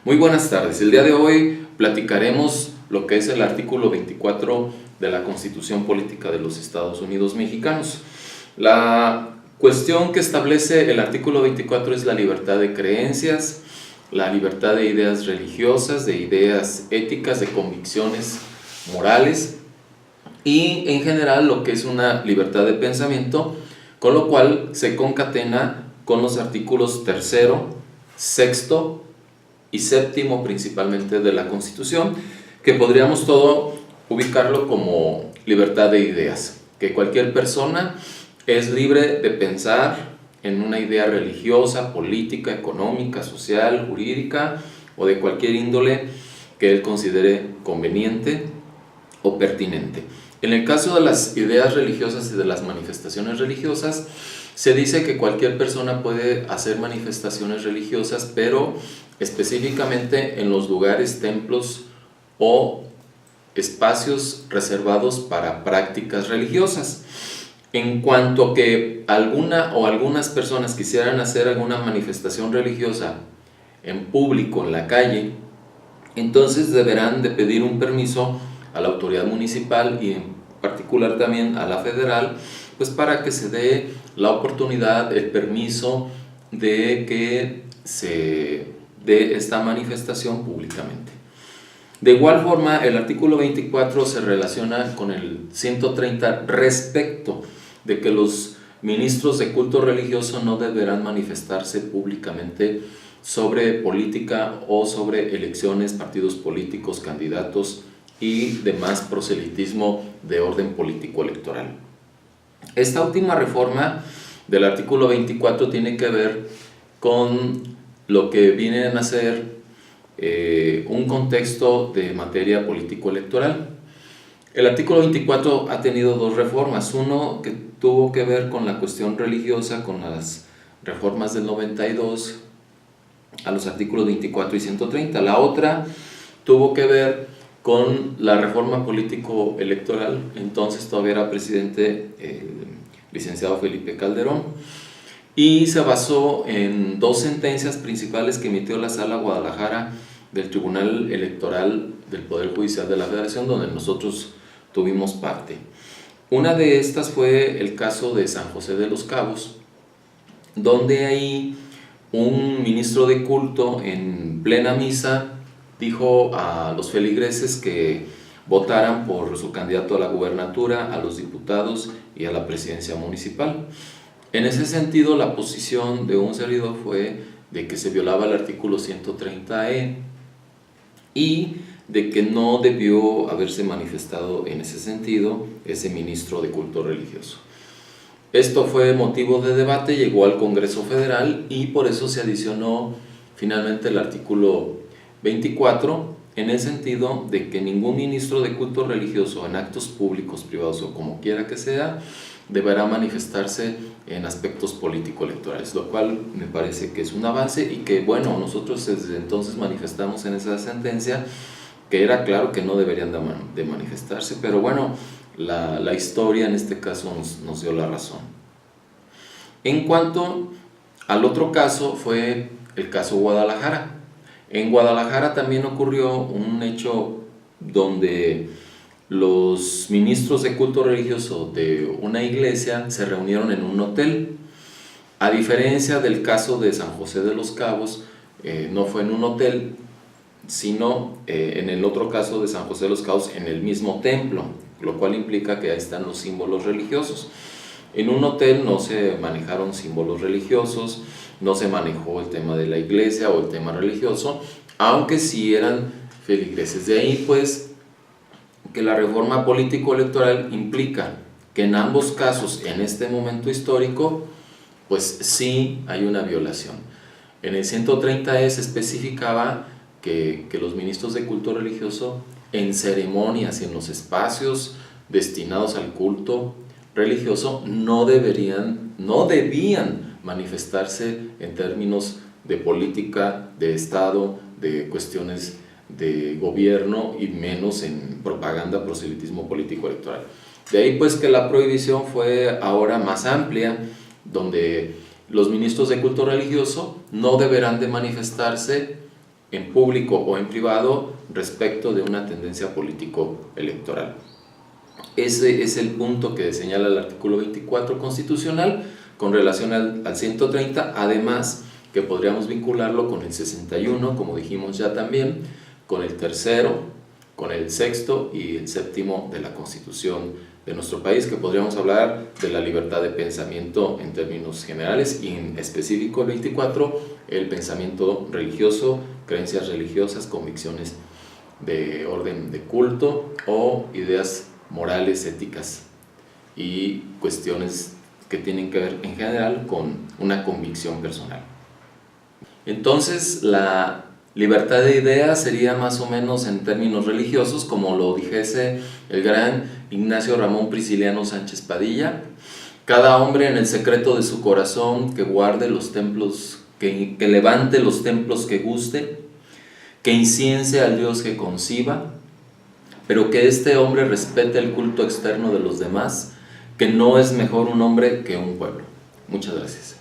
Muy buenas tardes. El día de hoy platicaremos lo que es el artículo 24 de la Constitución Política de los Estados Unidos Mexicanos. La cuestión que establece el artículo 24 es la libertad de creencias, la libertad de ideas religiosas, de ideas éticas, de convicciones morales y en general lo que es una libertad de pensamiento, con lo cual se concatena con los artículos 3º, 6º y 7º principalmente de la Constitución, que podríamos todo ubicarlo como libertad de ideas, que cualquier persona es libre de pensar en una idea religiosa, política, económica, social, jurídica o de cualquier índole que él considere conveniente o pertinente. En el caso de las ideas religiosas y de las manifestaciones religiosas, se dice que cualquier persona puede hacer manifestaciones religiosas, pero específicamente en los lugares, templos o espacios reservados para prácticas religiosas. En cuanto que alguna o algunas personas quisieran hacer alguna manifestación religiosa en público, en la calle, entonces deberán de pedir un permiso a la autoridad municipal y en particular también a la federal, pues para que se dé la oportunidad, el permiso de que se dé esta manifestación públicamente. De igual forma, el artículo 24 se relaciona con el 130 respecto de que los ministros de culto religioso no deberán manifestarse públicamente sobre política o sobre elecciones, partidos políticos, candidatos y demás proselitismo de orden político electoral. Esta última reforma del artículo 24 tiene que ver con lo que vienen a ser un contexto de materia político-electoral. El artículo 24 ha tenido dos reformas, uno que tuvo que ver con la cuestión religiosa, con las reformas del 92 a los artículos 24 y 130, la otra tuvo que ver con la reforma político-electoral, entonces todavía era presidente el licenciado Felipe Calderón, y se basó en dos sentencias principales que emitió la Sala Guadalajara del Tribunal Electoral del Poder Judicial de la Federación, donde nosotros tuvimos parte. Una de estas fue el caso de San José de los Cabos, donde ahí un ministro de culto en plena misa dijo a los feligreses que votaran por su candidato a la gubernatura, a los diputados y a la presidencia municipal. En ese sentido, la posición de un servidor fue de que se violaba el artículo 130E y de que no debió haberse manifestado en ese sentido ese ministro de culto religioso. Esto fue motivo de debate, llegó al Congreso Federal y por eso se adicionó finalmente el artículo 24 en el sentido de que ningún ministro de culto religioso en actos públicos, privados o como quiera que sea, deberá manifestarse en aspectos político-electorales, lo cual me parece que es un avance y que, bueno, nosotros desde entonces manifestamos en esa sentencia que era claro que no deberían de manifestarse, pero bueno, la historia en este caso nos dio la razón. En cuanto al otro caso, fue el caso Guadalajara. En Guadalajara también ocurrió un hecho donde los ministros de culto religioso de una iglesia se reunieron en un hotel. A diferencia del caso de San José de los Cabos, no fue en un hotel, sino en el otro caso de San José de los Cabos en el mismo templo, lo cual implica que ahí están los símbolos religiosos. En un hotel no se manejaron símbolos religiosos, no se manejó el tema de la iglesia o el tema religioso, aunque sí eran feligreses. De ahí pues que la reforma político-electoral implica que en ambos casos, en este momento histórico, pues sí hay una violación. En el 130E se especificaba que los ministros de culto religioso en ceremonias y en los espacios destinados al culto religioso no debían manifestarse en términos de política, de Estado, de cuestiones de gobierno y menos en propaganda, proselitismo político electoral. De ahí pues que la prohibición fue ahora más amplia, donde los ministros de culto religioso no deberán de manifestarse en público o en privado respecto de una tendencia político-electoral. Ese es el punto que señala el artículo 24 constitucional con relación al 130, además que podríamos vincularlo con el 61, como dijimos ya también, con el tercero, con el sexto y el séptimo de la Constitución de nuestro país, que podríamos hablar de la libertad de pensamiento en términos generales y en específico el 24, el pensamiento religioso, creencias religiosas, convicciones de orden de culto o ideas morales, éticas y cuestiones que tienen que ver en general con una convicción personal. Entonces, la libertad de ideas sería más o menos en términos religiosos, como lo dijese el gran Ignacio Ramón Prisciliano Sánchez Padilla: cada hombre en el secreto de su corazón que guarde los templos, que levante los templos que guste, que inciense al Dios que conciba, pero que este hombre respete el culto externo de los demás, que no es mejor un hombre que un pueblo. Muchas gracias.